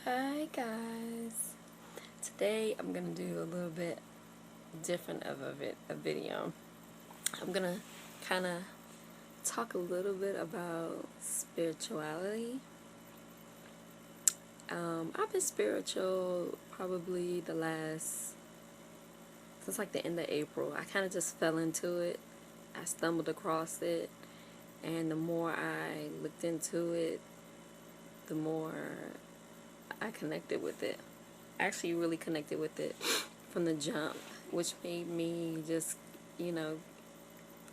Hi guys, today I'm gonna do a little bit different of a video. I'm gonna kind of talk a little bit about spirituality. I've been spiritual probably since like the end of April. I kind of just fell into it. I stumbled across it, and the more I looked into it, the more I connected with it. Actually really connected with it from the jump, which made me just, you know,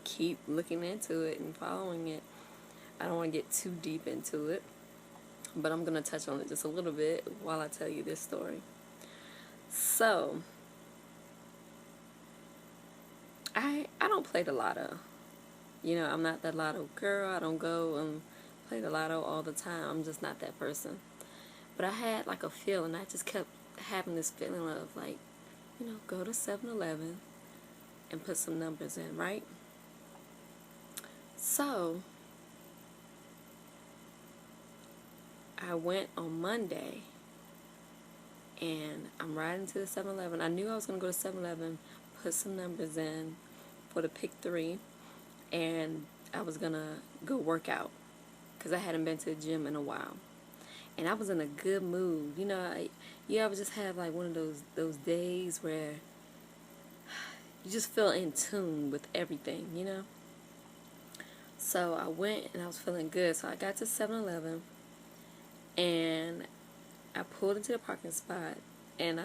keep looking into it and following it. I don't want to get too deep into it, but I'm going to touch on it just a little bit while I tell you this story. So, I don't play the lotto. You know, I'm not that lotto girl. I don't go and play the lotto all the time. I'm just not that person. But I had like a feeling. I just kept having this feeling of like, go to 7-Eleven and put some numbers in, right? So, I went on Monday and I'm riding to the 7-Eleven. I knew I was going to go to 7-Eleven, put some numbers in for the pick 3, and I was going to go work out because I hadn't been to the gym in a while. And I was in a good mood. You ever just have like one of those days where you just feel in tune with everything, So I went and I was feeling good. So I got to 7-Eleven and I pulled into the parking spot, and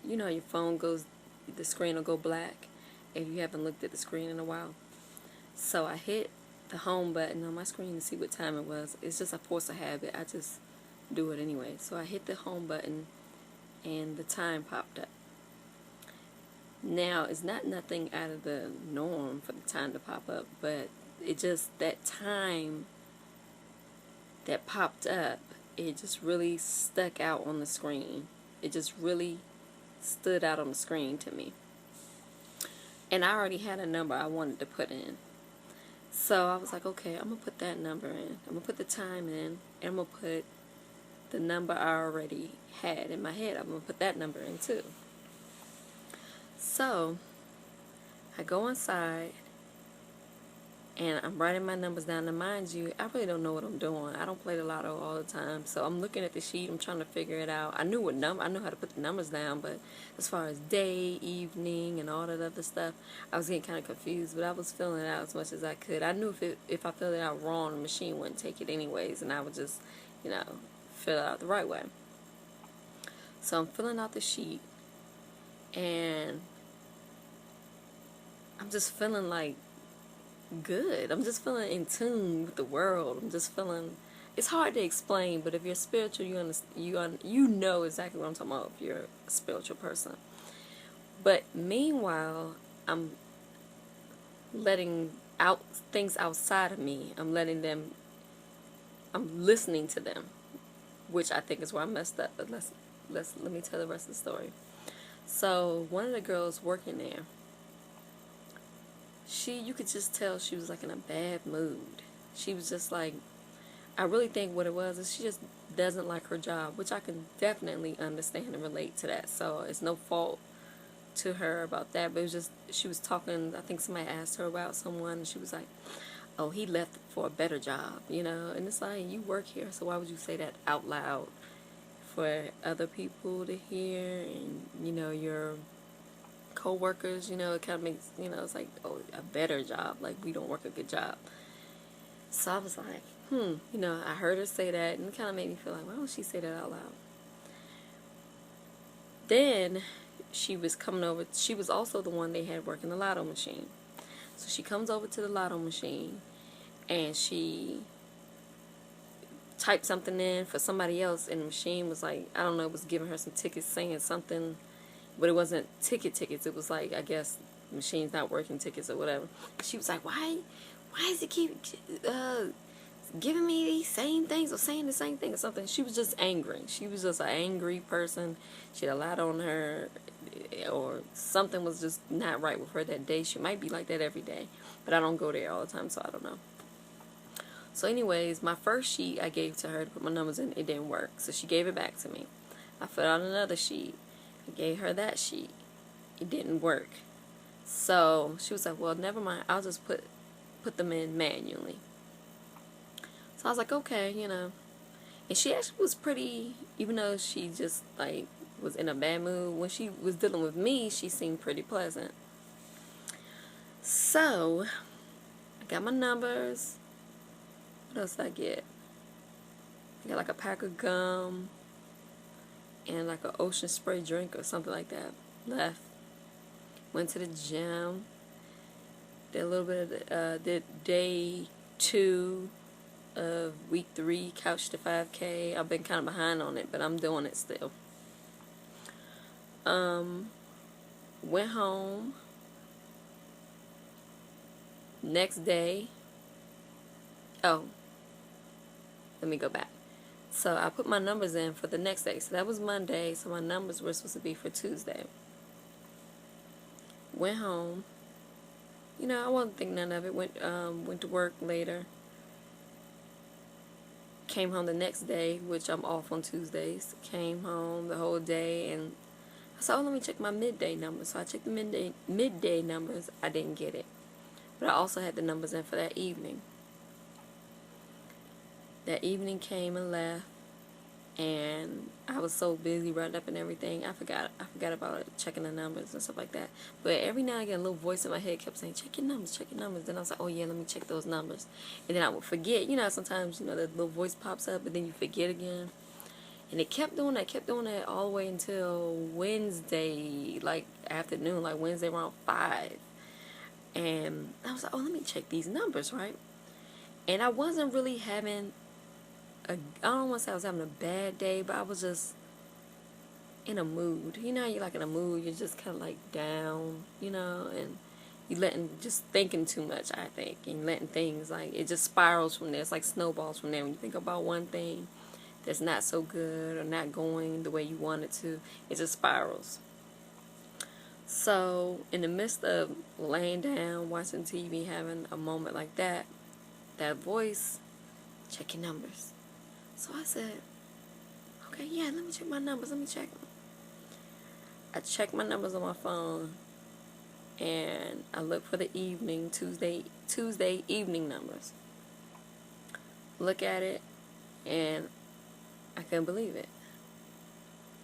your phone the screen will go black if you haven't looked at the screen in a while. So I hit the home button on my screen to see what time it was. It's just a force of habit. I just do it anyway. So I hit the home button and the time popped up. Now, it's not nothing out of the norm for the time to pop up, but it just, that time that popped up, it just really stuck out on the screen. It just really stood out on the screen to me. And I already had a number I wanted to put in. So I was like, okay, I'm going to put that number in. I'm going to put the time in, and I'm going to put the number I already had in my head. I'm going to put that number in too. So I go inside and I'm writing my numbers down. And mind you, I really don't know what I'm doing. I don't play the lotto all the time. So I'm looking at the sheet. I'm trying to figure it out. I knew how to put the numbers down, but as far as day, evening, and all that other stuff, I was getting kind of confused. But I was filling it out as much as I could. I knew if I filled it out wrong, the machine wouldn't take it anyways, and I would just, fill it out the right way. So I'm filling out the sheet, and I'm just feeling like good. I'm just feeling in tune with the world. I'm just feeling, it's hard to explain, but if you're spiritual, you know exactly what I'm talking about if you're a spiritual person. But meanwhile, I'm letting out things outside of me. I'm listening to them, which I think is where I messed up. But let me tell the rest of the story. So one of the girls working there, you could just tell she was like in a bad mood. She was just like, I really think what it was is she just doesn't like her job, which I can definitely understand and relate to that. So it's no fault to her about that, but it was just, she was talking, I think somebody asked her about someone, and she was like, oh, he left for a better job, and it's like, you work here, so why would you say that out loud for other people to hear, and, your co-workers, it kind of makes, it's like, oh, a better job, like we don't work a good job. So I was like, I heard her say that, and it kind of made me feel like, why don't she say that out loud? Then she was coming over, she was also the one they had working the lotto machine. So she comes over to the lotto machine, and she typed something in for somebody else, and the machine was like, I don't know, it was giving her some tickets saying something, but it wasn't tickets. It was like, I guess, the machine's not working tickets or whatever. She was like, why does it keep giving me these same things or saying the same thing or something? She was just angry. She was just an angry person. She had a lot on her, or something was just not right with her that day. She might be like that every day, but I don't go there all the time, so I don't know. So anyways, my first sheet I gave to her to put my numbers in, it didn't work. So she gave it back to me. I filled out another sheet. I gave her that sheet. It didn't work. So she was like, well, never mind. I'll just put them in manually. So I was like, okay, And she actually was pretty, even though she just, like, was in a bad mood, when she was dealing with me, she seemed pretty pleasant. So, I got my numbers. What else did I get? I got like a pack of gum and like an ocean spray drink or something like that. Left. Went to the gym. Did a little bit of did day 2 of week 3, couch to 5K. I've been kind of behind on it, but I'm doing it still. Went home. Next day. Oh, let me go back. So I put my numbers in for the next day. So that was Monday. So my numbers were supposed to be for Tuesday. Went home. I wasn't thinking none of it. Went to work later. Came home the next day, which I'm off on Tuesdays. Came home the whole day, and I said, oh, let me check my midday numbers. So I checked the midday numbers. I didn't get it. But I also had the numbers in for that evening. That evening came and left, and I was so busy running up and everything, I forgot about it, checking the numbers and stuff like that. But every now and again, a little voice in my head kept saying, check your numbers, check your numbers. Then I was like, oh yeah, let me check those numbers. And then I would forget. Sometimes, that little voice pops up, but then you forget again. And it kept doing that all the way until Wednesday, like afternoon, like Wednesday around 5. And I was like, oh, let me check these numbers, right? And I wasn't really having I don't want to say I was having a bad day, but I was just in a mood. You're like in a mood, you're just kind of like down, and you're just thinking too much, I think, and letting things, like, it just spirals from there. It's like snowballs from there. When you think about one thing that's not so good or not going the way you want it to, it just spirals. So, in the midst of laying down, watching TV, having a moment like that, that voice, check your numbers. So I said, okay, yeah, let me check my numbers. Let me check them. I checked my numbers on my phone, and I looked for the Tuesday evening numbers. Look at it, and I couldn't believe it.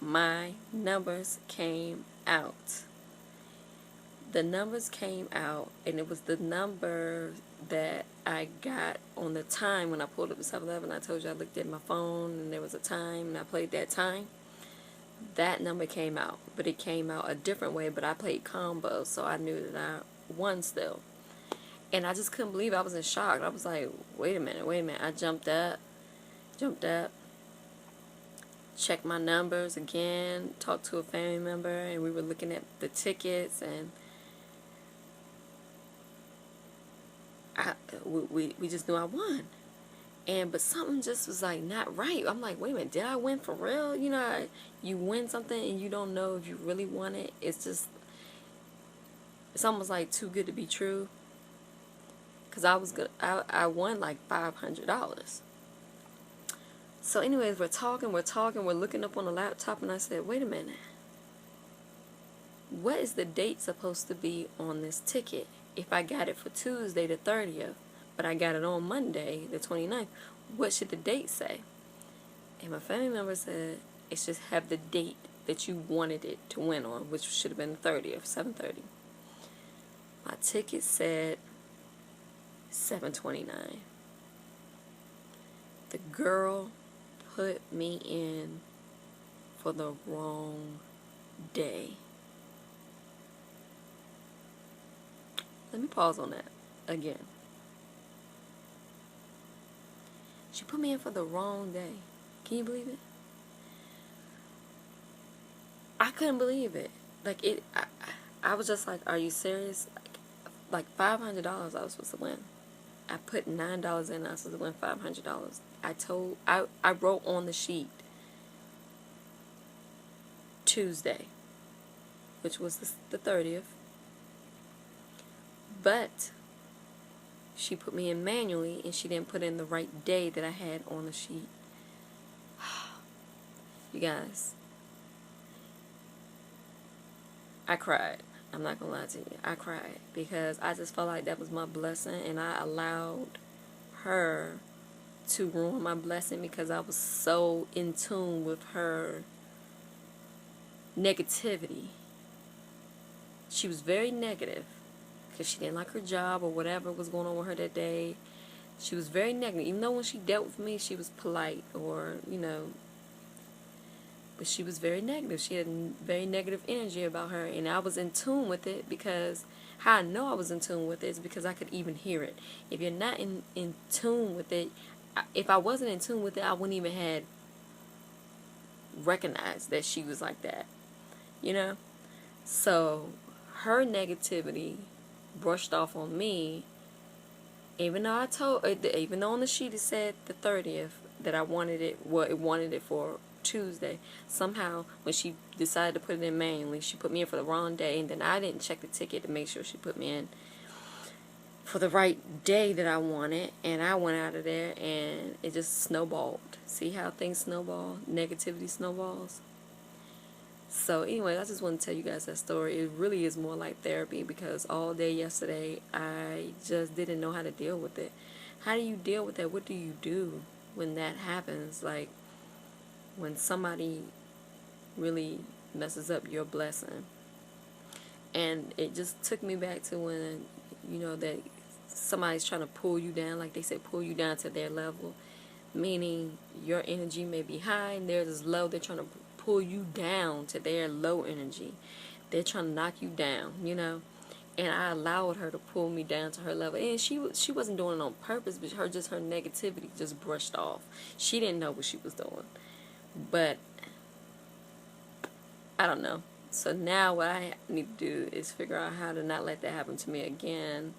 My numbers came out. The numbers came out, and it was the number that I got on the time when I pulled up the 7-Eleven. I told you I looked at my phone, and there was a time, and I played that time. That number came out, but it came out a different way, but I played combos, so I knew that I won still. And I just couldn't believe it. I was in shock. I was like, wait a minute. I jumped up, checked my numbers again, talked to a family member, and we were looking at the tickets, and we just knew I won. But something just was like not right. I'm like, wait a minute, did I win for real? You win something and you don't know if you really won it. It's almost like too good to be true. Cause I won like $500. So anyways, we're talking, we're looking up on the laptop, and I said, wait a minute. What is the date supposed to be on this ticket? If I got it for Tuesday the 30th, but I got it on Monday the 29th, what should the date say? And my family member said, it should have the date that you wanted it to win on, which should have been the 30th, 7:30. My ticket said 7:29. The girl put me in for the wrong day. Let me pause on that again. She put me in for the wrong day. Can you believe it? I couldn't believe it. Like, I was just like, are you serious? Like $500 I was supposed to win. I put $9 in, I was supposed to win $500. I wrote on the sheet Tuesday, which was the 30th. But she put me in manually, and she didn't put in the right day that I had on the sheet. You guys, I cried. I'm not gonna lie to you. I cried because I just felt like that was my blessing, and I allowed her to ruin my blessing because I was so in tune with her negativity. She was very negative because she didn't like her job or whatever was going on with her that day. She was very negative. Even though when she dealt with me, she was polite or, but she was very negative. She had very negative energy about her, and I was in tune with it because how I know I was in tune with it is because I could even hear it. If you're not in tune with it, if I wasn't in tune with it, I wouldn't even had recognized that she was like that, you know? So her negativity brushed off on me, even though on the sheet it said the 30th that I wanted it, it wanted it for Tuesday. Somehow, when she decided to put it in manually, she put me in for the wrong day, and then I didn't check the ticket to make sure she put me in for the right day that I wanted, and I went out of there, and it just snowballed. See how things snowball? Negativity snowballs. So anyway, I just want to tell you guys that story. It really is more like therapy because all day yesterday I just didn't know how to deal with it. How do you deal with that? What do you do when that happens? Like when somebody really messes up your blessing. And it just took me back to when, that somebody's trying to pull you down, like they said, pull you down to their level. Meaning your energy may be high and theirs is low. They're trying to pull you down to their low energy. They're trying to knock you down, And I allowed her to pull me down to her level. And she wasn't doing it on purpose, but her negativity just brushed off. She didn't know what she was doing. But I don't know. So now what I need to do is figure out how to not let that happen to me again.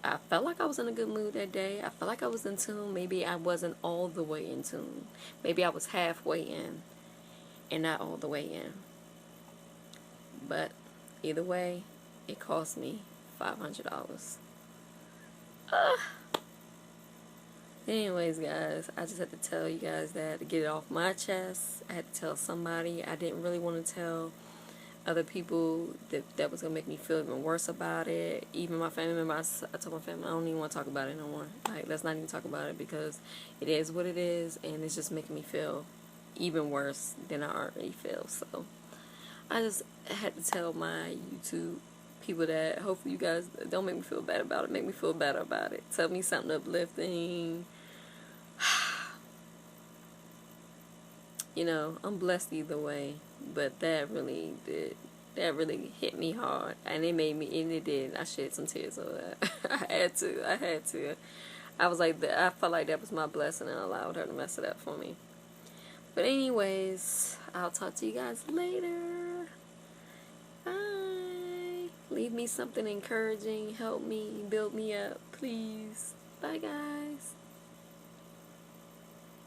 I felt like I was in a good mood that day. I felt like I was in tune. Maybe I wasn't all the way in tune. Maybe I was halfway in and not all the way in. But either way, it cost me $500. Anyways, guys, I just had to tell you guys that to get it off my chest. I had to tell somebody. I didn't really want to tell other people that was going to make me feel even worse about it. Even my family members, I told my family, I don't even want to talk about it no more. Like, let's not even talk about it because it is what it is, and it's just making me feel even worse than I already feel. So I just had to tell my YouTube people that hopefully you guys don't make me feel bad about it. Make me feel better about it. Tell me something uplifting. I'm blessed either way, but that really hit me hard, and it did. I shed some tears over that. I had to. I was like, I felt like that was my blessing and allowed her to mess it up for me. But anyways, I'll talk to you guys later. Bye. Leave me something encouraging. Help me, build me up, please. Bye, guys.